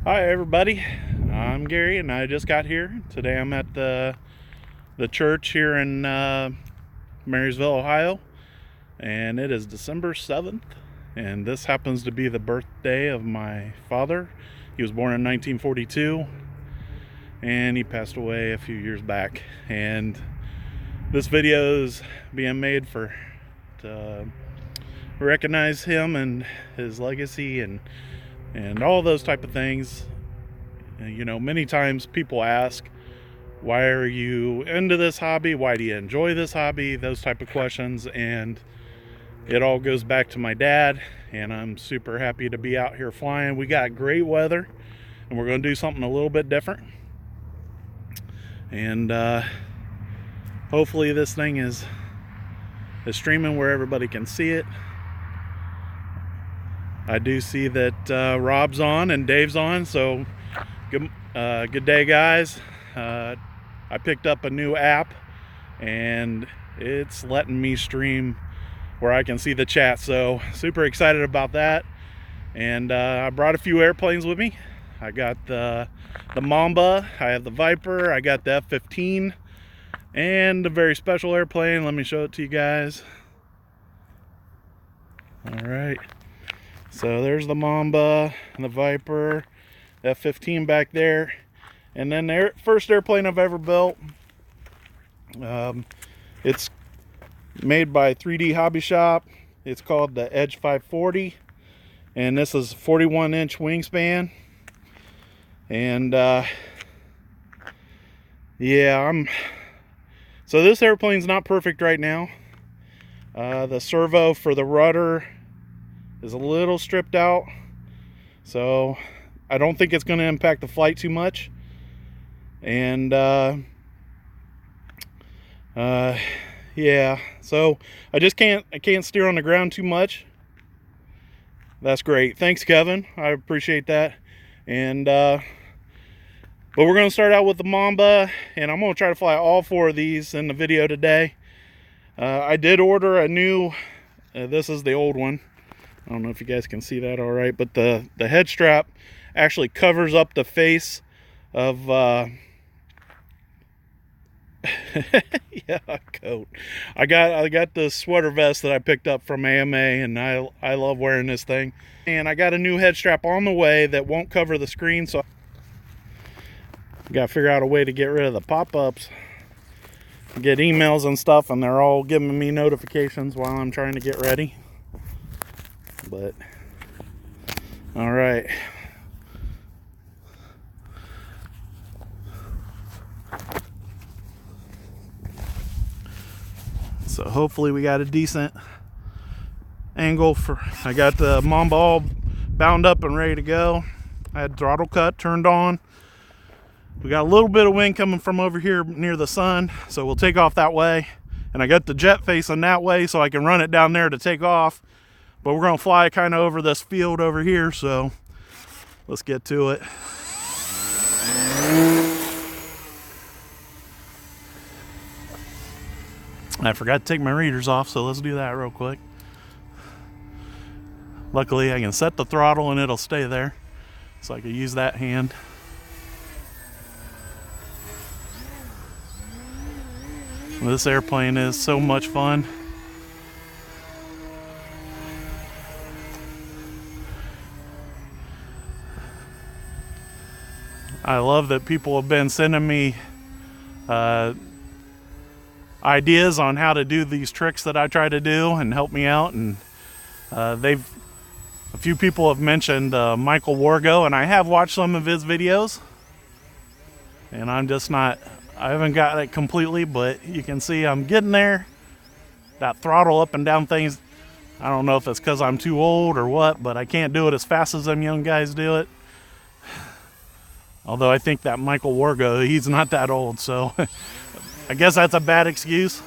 Hi everybody, I'm Gary and I just got here. Today I'm at the church here in Marysville, Ohio, and it is December 7th, and this happens to be the birthday of my father. He was born in 1942 and he passed away a few years back, and this video is being made to recognize him and his legacy and all those type of things. You know, many times people ask, why are you into this hobby? Why do you enjoy this hobby? Those type of questions. And it all goes back to my dad. And I'm super happy to be out here flying. We got great weather and we're going to do something a little bit different. And hopefully this thing is streaming where everybody can see it. I do see that Rob's on and Dave's on, so good day, guys. I picked up a new app and it's letting me stream where I can see the chat, so super excited about that. And I brought a few airplanes with me. I got the Mamba, I have the Viper, I got the F-15, and a very special airplane. Let me show it to you guys. All right. So there's the Mamba and the Viper, F-15 back there, and then the first airplane I've ever built. It's made by 3D Hobby Shop. It's called the Edge 540, and this is 41-inch wingspan. And yeah, so this airplane's not perfect right now. The servo for the rudder is a little stripped out, so I don't think it's going to impact the flight too much. And yeah, so I can't steer on the ground too much. That's great. Thanks, Kevin. I appreciate that. And but we're going to start out with the Mamba, and I'm going to try to fly all four of these in the video today. I did order a new this is the old one. I don't know if you guys can see that all right, but the head strap actually covers up the face of yeah, coat. I got the sweater vest that I picked up from AMA, and I love wearing this thing. And I got a new head strap on the way that won't cover the screen, so I got to figure out a way to get rid of the pop-ups. Get emails and stuff, and they're all giving me notifications while I'm trying to get ready. But all right, so hopefully we got a decent angle for. I got the Mamba all bound up and ready to go. I had throttle cut turned on. We got a little bit of wind coming from over here near the sun, so we'll take off that way. And I got the jet facing that way so I can run it down there to take off. But we're going to fly kind of over this field over here, so let's get to it. I forgot to take my readers off, so let's do that real quick. Luckily, I can set the throttle and it'll stay there, so I can use that hand. This airplane is so much fun. I love that people have been sending me ideas on how to do these tricks that I try to do and help me out. And a few people have mentioned Michael Wargo, and I have watched some of his videos. And I haven't got it completely, but you can see I'm getting there. That throttle up and down things, I don't know if it's because I'm too old or what, but I can't do it as fast as them young guys do it. Although I think that Michael Wargo, he's not that old, so I guess that's a bad excuse.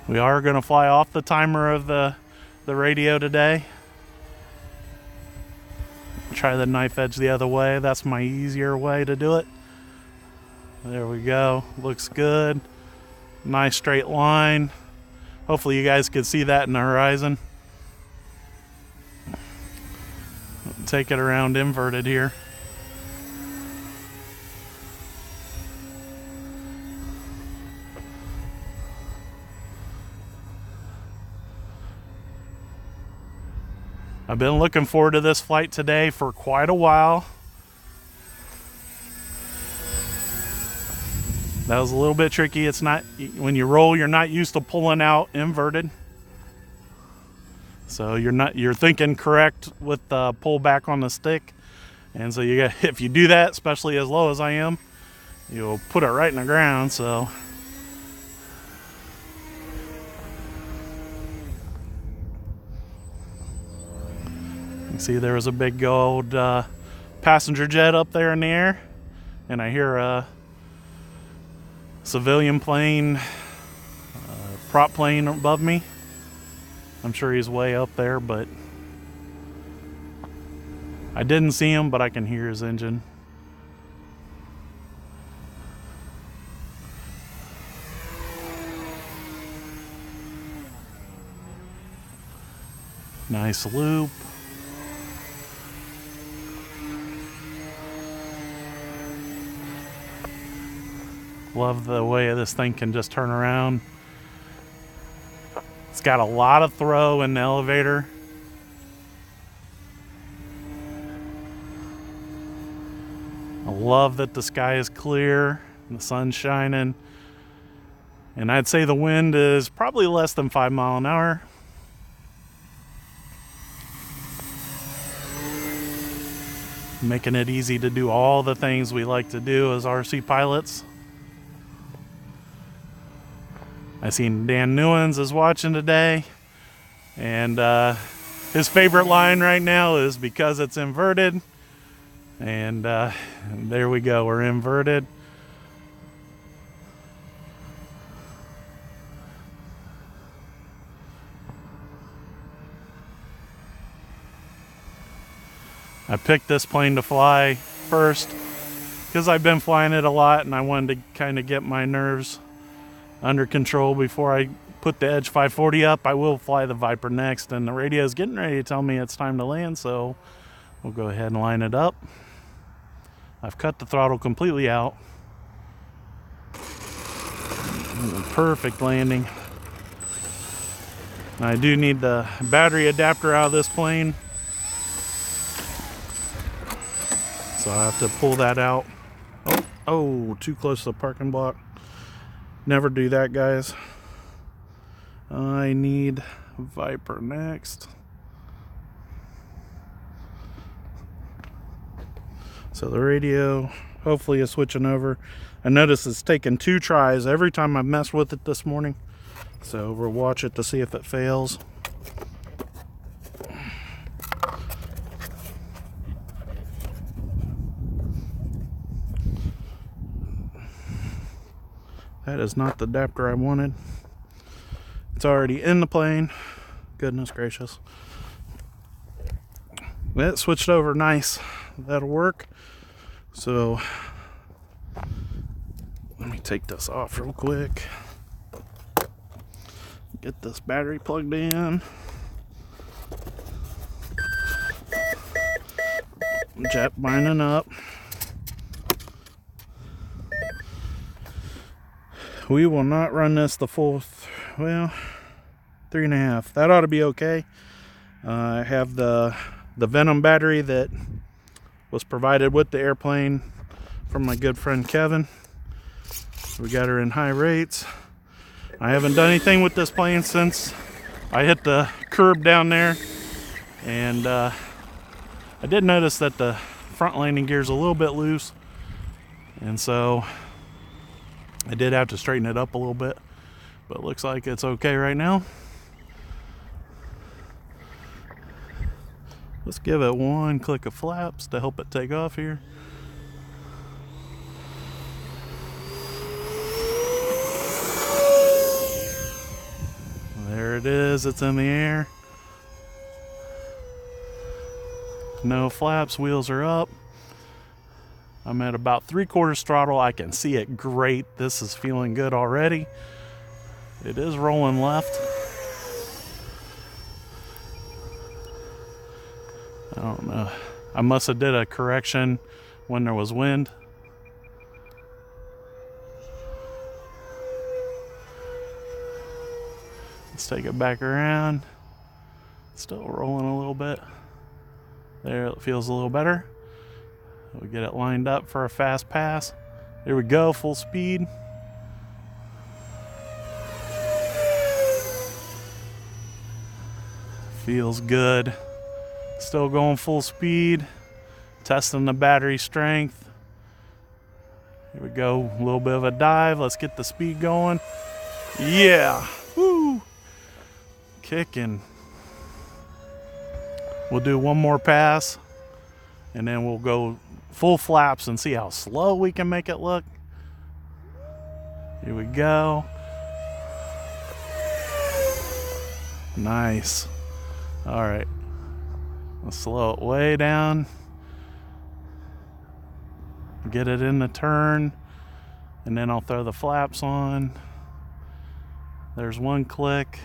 We are going to fly off the timer of the radio today. Try the knife edge the other way. That's my easier way to do it. There we go. Looks good. Nice straight line. Hopefully you guys can see that in the horizon. Take it around inverted here. I've been looking forward to this flight today for quite a while. That was a little bit tricky. It's not, when you roll, you're not used to pulling out inverted. So you're thinking correct with the pull back on the stick. And so you got, if you do that, especially as low as I am, you'll put it right in the ground. So you can see there was a big old passenger jet up there in the air, and I hear a civilian plane, prop plane above me. I'm sure he's way up there, but I didn't see him, but I can hear his engine. Nice loop. Love the way this thing can just turn around. It's got a lot of throw in the elevator. I love that the sky is clear and the sun's shining. And I'd say the wind is probably less than 5 miles an hour. Making it easy to do all the things we like to do as RC pilots. I seen Dan Newens is watching today, and his favorite line right now is because it's inverted. And there we go, we're inverted. I picked this plane to fly first because I've been flying it a lot, and I wanted to kind of get my nerves under control before I put the Edge 540 up. I will fly the Viper next, and the radio is getting ready to tell me it's time to land, so we'll go ahead and line it up. I've cut the throttle completely out. Perfect landing. I do need the battery adapter out of this plane, so I have to pull that out. Oh, too close to the parking block. Never do that, guys. I need Viper next. So the radio hopefully is switching over. I notice it's taken 2 tries every time I've messed with it this morning. So we'll watch it to see if it fails. That is not the adapter I wanted. It's already in the plane. Goodness gracious. It switched over nice. That'll work. So let me take this off real quick. Get this battery plugged in. Jet binding up. We will not run this the full, well, 3.5. That ought to be okay. I have the Venom battery that was provided with the airplane from my good friend Kevin. We got her in high rates. I haven't done anything with this plane since I hit the curb down there, and I did notice that the front landing gear is a little bit loose, and so I did have to straighten it up a little bit, but it looks like it's okay right now. Let's give it one click of flaps to help it take off here. There it is, it's in the air. No flaps, wheels are up. I'm at about 3/4 throttle. I can see it great. This is feeling good already. It is rolling left. I don't know. I must have did a correction when there was wind. Let's take it back around. Still rolling a little bit. There, it feels a little better. We get it lined up for a fast pass. Here we go, full speed. Feels good. Still going full speed. Testing the battery strength. Here we go, a little bit of a dive. Let's get the speed going. Yeah, woo! Kicking. We'll do one more pass, and then we'll go full flaps and see how slow we can make it look. Here we go. Nice. All right. Let's slow it way down. Get it in the turn, and then I'll throw the flaps on. There's one click,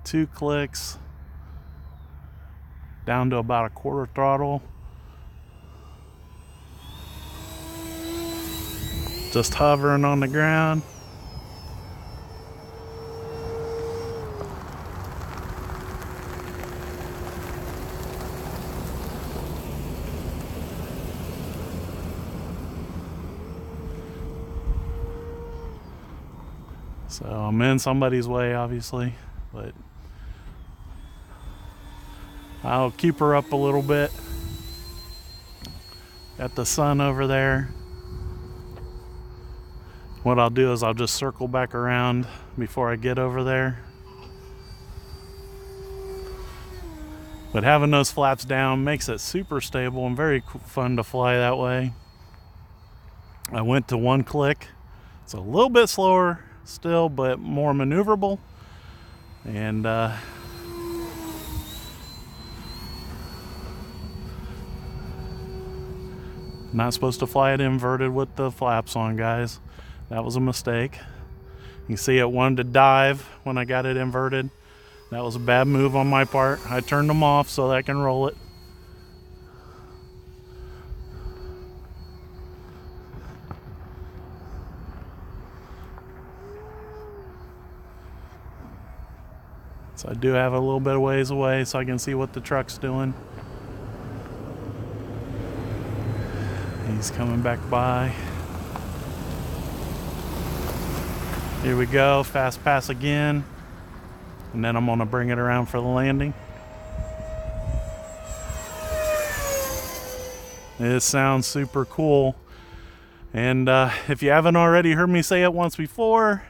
2 clicks, down to about a quarter throttle. Just hovering on the ground. So I'm in somebody's way, obviously, but I'll keep her up a little bit. Got the sun over there. What I'll do is I'll just circle back around before I get over there. But having those flaps down makes it super stable and very fun to fly that way. I went to 1 click. It's a little bit slower still, but more maneuverable. And not supposed to fly it inverted with the flaps on, guys. That was a mistake. You see it wanted to dive when I got it inverted. That was a bad move on my part. I turned them off so that I can roll it. So I do have a little bit of ways away so I can see what the truck's doing. He's coming back by. Here we go, fast pass again. And then I'm gonna bring it around for the landing. It sounds super cool. And if you haven't already heard me say it once before,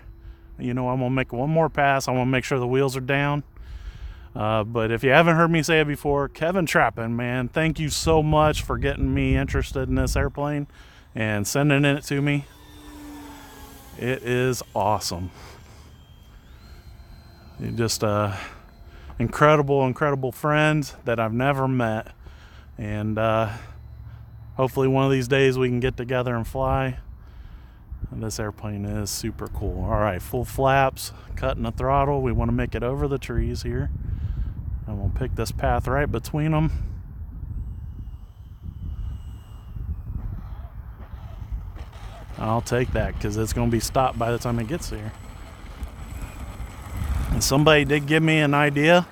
you know I'm gonna make one more pass. I wanna make sure the wheels are down. But if you haven't heard me say it before, Kevin Trappin, man, thank you so much for getting me interested in this airplane and sending it to me. It is awesome. You're just a incredible friend that I've never met. And hopefully one of these days we can get together and fly. And this airplane is super cool. All right, full flaps, cutting the throttle. We want to make it over the trees here. And we'll pick this path right between them. I'll take that because it's going to be stopped by the time it gets here. And somebody did give me an idea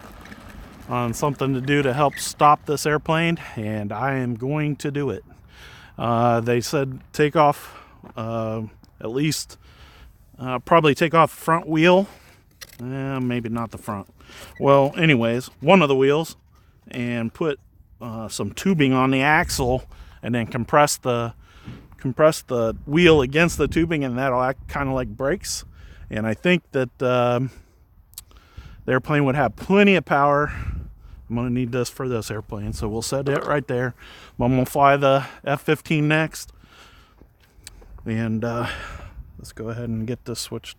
on something to do to help stop this airplane, and I am going to do it. They said take off at least probably take off the front wheel. Maybe not the front. Well, anyways, one of the wheels, and put some tubing on the axle, and then compress the wheel against the tubing, and that'll act kind of like brakes. And I think that the airplane would have plenty of power. I'm going to need this for this airplane, so we'll set it right there. I'm going to fly the F-15 next. And let's go ahead and get this switched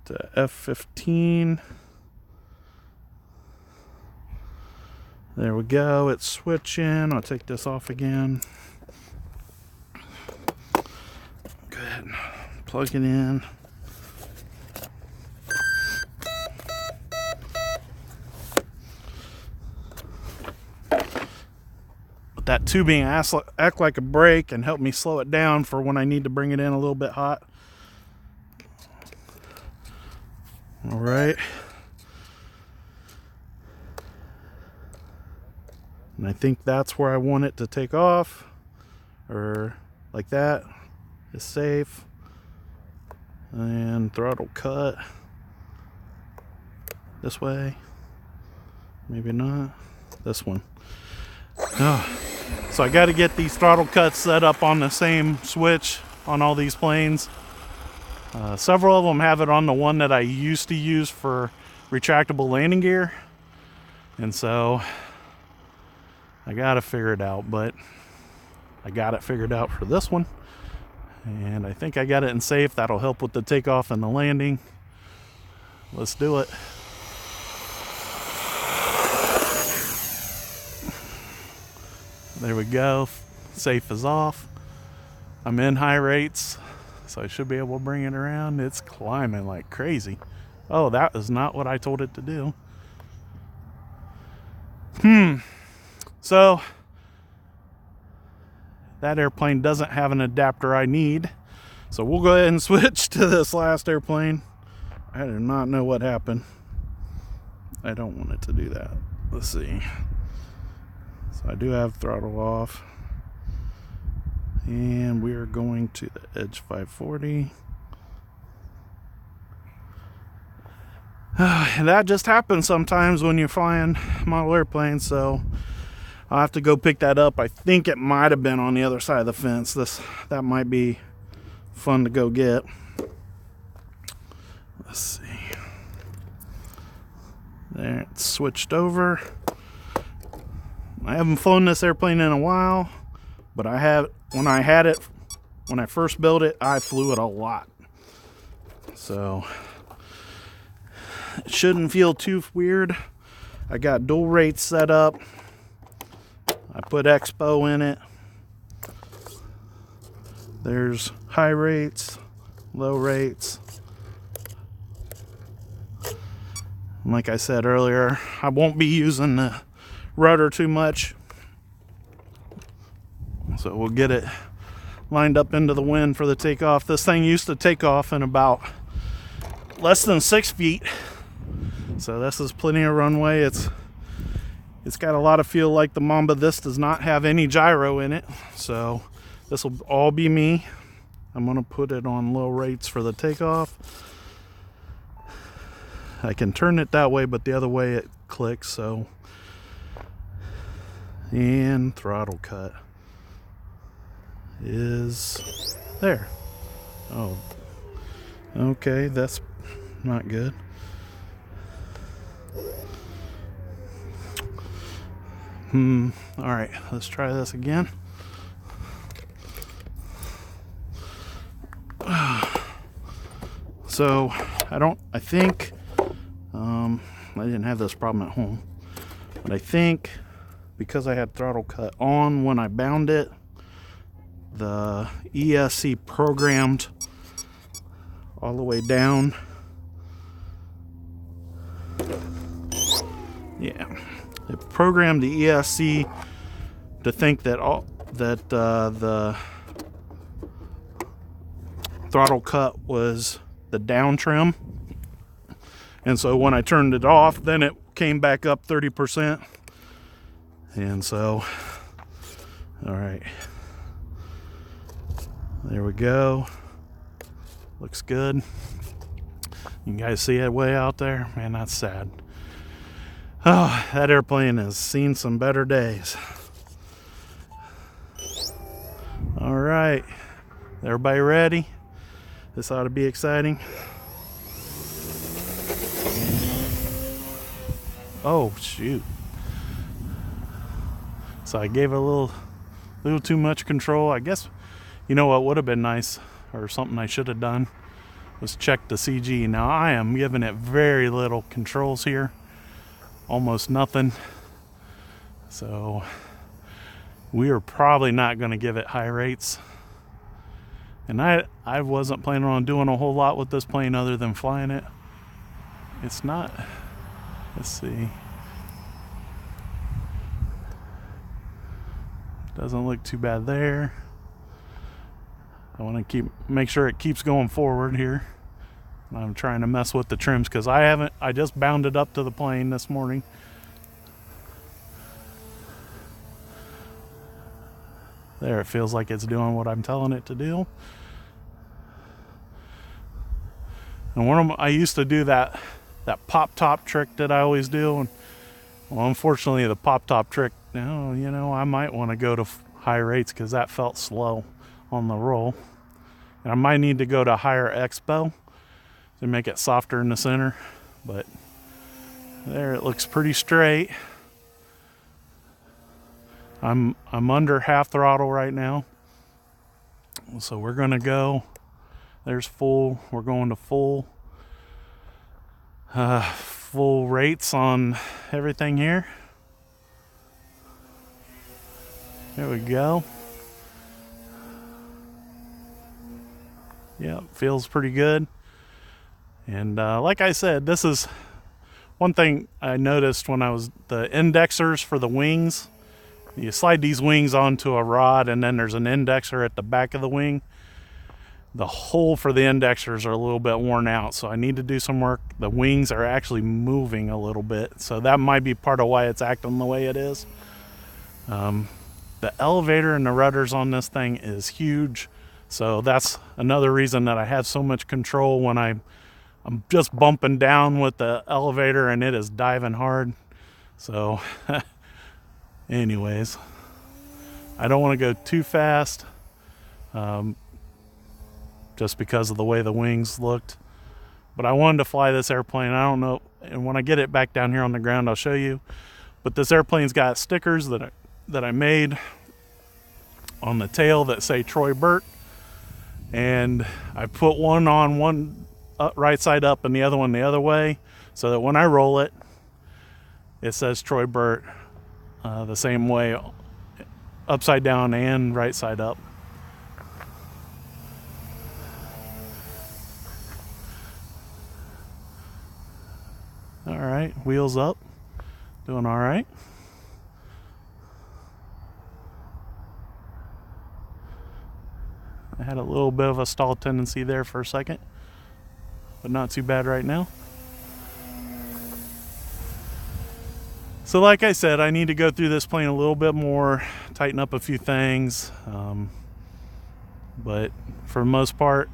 to F-15. There we go, it's switching. I'll take this off again. Go ahead and plug it in. that tubing act like a brake and help me slow it down for when I need to bring it in a little bit hot. All right. And I think that's where I want it to take off, or like that is safe. And throttle cut this way, maybe not this one. So I got to get these throttle cuts set up on the same switch on all these planes. Several of them have it on the one that I used to use for retractable landing gear, and so I got to figure it out, but I got it figured out for this one. And I think I got it in safe. That'll help with the takeoff and the landing. Let's do it. There we go. Safe is off. I'm in high rates, so I should be able to bring it around. It's climbing like crazy. Oh, that is not what I told it to do. So that airplane doesn't have an adapter I need, so we'll go ahead and switch to this last airplane. I do not know what happened. I don't want it to do that. Let's see. So I do have throttle off, and we are going to the Edge 540. And that just happens sometimes when you're flying model airplanes, so I'll have to go pick that up. I think it might have been on the other side of the fence. That might be fun to go get. Let's see. There, it's switched over. I haven't flown this airplane in a while, but when I first built it, I flew it a lot. So it shouldn't feel too weird. I got dual rates set up. I put Expo in it. There's high rates, low rates. And like I said earlier, I won't be using the rudder too much. So we'll get it lined up into the wind for the takeoff. This thing used to take off in about less than 6 feet. So this is plenty of runway. It's got a lot of feel like the Mamba. This does not have any gyro in it, so this will all be me. I'm gonna put it on low rates for the takeoff. I can turn it that way, but the other way it clicks, so. And throttle cut is there. Oh, okay, that's not good. All right, let's try this again. So I think I didn't have this problem at home, but I think because I had throttle cut on when I bound it, the ESC programmed all the way down. Yeah, it programmed the ESC to think that the throttle cut was the down trim, and so when I turned it off, then it came back up 30%. And so, all right, there we go. Looks good. You guys see it way out there? Man, that's sad. Oh, that airplane has seen some better days. All right, everybody ready? This ought to be exciting. Oh, shoot. So I gave it a little too much control. I guess, you know what would have been nice, or something I should have done, was check the CG. Now I am giving it very little controls here. Almost nothing. So we are probably not going to give it high rates. And I wasn't planning on doing a whole lot with this plane other than flying it. It's not, let's see. Doesn't look too bad there. I want to make sure it keeps going forward here. I'm trying to mess with the trims because I just bounded up to the plane this morning. There, it feels like it's doing what I'm telling it to do. And I used to do that pop top trick that I always do, and well, unfortunately the pop top trick now, you know, I might want to go to high rates because that felt slow on the roll, and I might need to go to higher expo to make it softer in the center. But there, it looks pretty straight. I'm under half throttle right now, so we're gonna go. There's full. We're going to full rates on everything here. There we go. Yeah, feels pretty good. And like I said, this is one thing I noticed when I was the indexers for the wings. You slide these wings onto a rod, and then there's an indexer at the back of the wing. The hole for the indexers are a little bit worn out, so I need to do some work. The wings are actually moving a little bit, so that might be part of why it's acting the way it is. The elevator and the rudders on this thing is huge, so that's another reason that I have so much control when I'm just bumping down with the elevator and it is diving hard. So anyways, I don't want to go too fast, just because of the way the wings looked. But I wanted to fly this airplane. I don't know, and when I get it back down here on the ground, I'll show you. But this airplane's got stickers that I made on the tail that say Troy Burt, and I put one on one right side up and the other one the other way, so that when I roll it, it says Troy Burt the same way, upside down and right side up. All right, wheels up, doing all right. I had a little bit of a stall tendency there for a second, but not too bad right now. So like I said, I need to go through this plane a little bit more, tighten up a few things, but for the most part,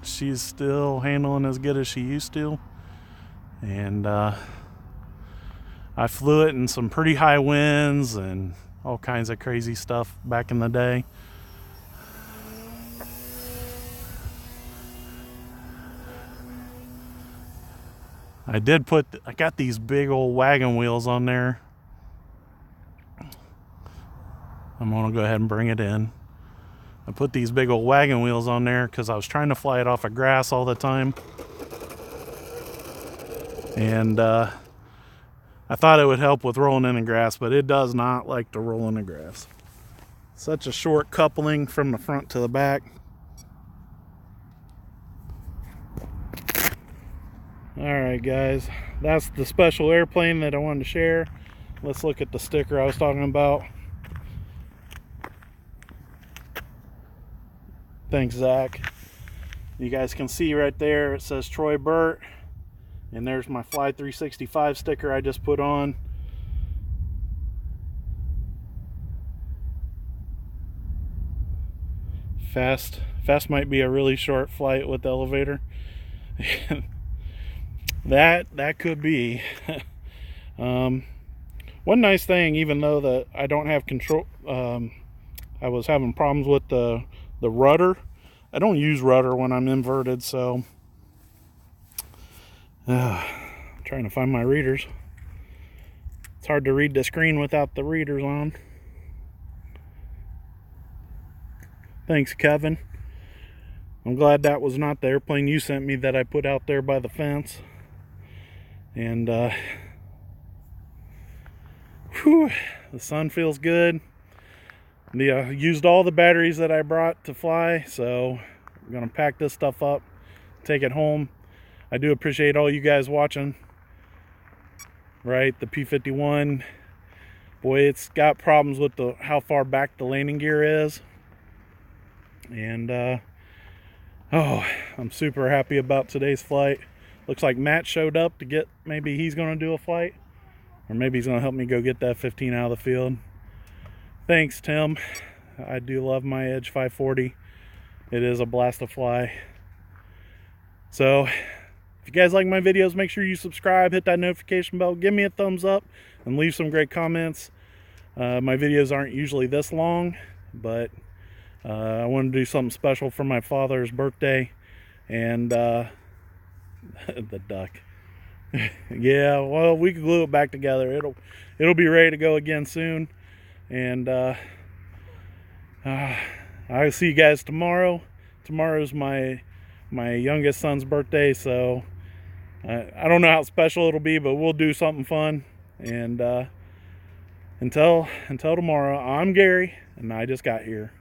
she's still handling as good as she used to. And I flew it in some pretty high winds and all kinds of crazy stuff back in the day. I got these big old wagon wheels on there. I'm gonna go ahead and bring it in. I put these big old wagon wheels on there because I was trying to fly it off of grass all the time. And I thought it would help with rolling in the grass, but it does not like to roll in the grass. Such a short coupling from the front to the back. Alright guys, that's the special airplane that I wanted to share. Let's look at the sticker I was talking about. Thanks, Zach. You guys can see right there, it says Troy Burt. And there's my Fly 365 sticker I just put on. Fast might be a really short flight with the elevator. that could be. One nice thing, even though that I don't have control, I was having problems with the rudder. I don't use rudder when I'm inverted, so trying to find my readers. It's hard to read the screen without the readers on. Thanks, Kevin. I'm glad that was not the airplane you sent me that I put out there by the fence. And whew, the sun feels good. Used all the batteries that I brought to fly, so I'm gonna pack this stuff up, take it home. I do appreciate all you guys watching. Right, the P-51 boy, it's got problems with how far back the landing gear is. And oh, I'm super happy about today's flight. Looks like Matt showed up to get, maybe he's going to do a flight, or maybe he's going to help me go get that 15 out of the field. Thanks, Tim. I do love my Edge 540. It is a blast to fly. So if you guys like my videos, make sure you subscribe, hit that notification bell, give me a thumbs up, and leave some great comments. My videos aren't usually this long, but I want to do something special for my father's birthday. And the duck. Yeah, well, we can glue it back together. It'll be ready to go again soon. And I'll see you guys tomorrow. Tomorrow's my youngest son's birthday, so I don't know how special it'll be, but we'll do something fun. And until tomorrow, I'm Gary, and I just got here.